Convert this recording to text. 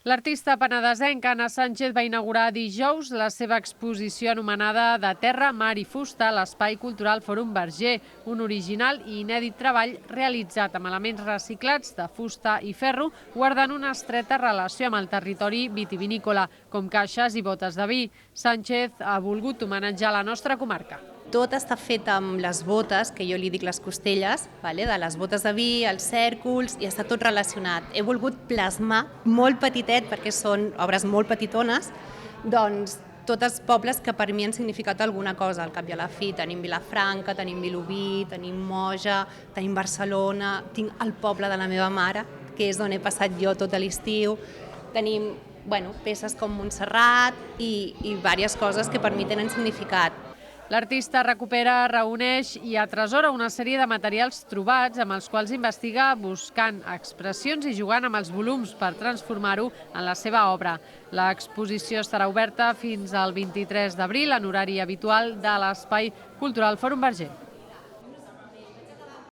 L'artista penedesenca Anna Sánchez va inaugurar dijous la seva exposició anomenada De terra, mar i fusta a l'Espai Cultural Fòrum Verger, un original i inèdit treball realitzat amb elements reciclats de fusta i ferro, guardant una estreta relació amb el territori vitivinícola, com caixes i botes de vi. Sánchez ha volgut homenatjar la nostra comarca. Tot està fet amb les botes, que jo li dic les costelles, de les botes de vi, els cèrcols, i està tot relacionat. He volgut plasmar molt petitet, perquè són obres molt petitones, doncs tots els pobles que per mi han significat alguna cosa. Al cap i a la fi tenim Vilafranca, tenim Vilobí, tenim Moja, tenim Barcelona, tinc el poble de la meva mare, que és on he passat jo tot l'estiu, tenim peces com Montserrat i diverses coses que per mi tenen significat. L'artista recupera, reuneix i atresora una sèrie de materials trobats amb els quals investiga buscant expressions i jugant amb els volums per transformar-ho en la seva obra. L'exposició estarà oberta fins al 23 d'abril en horari habitual de l'Espai Cultural Fòrum Verger.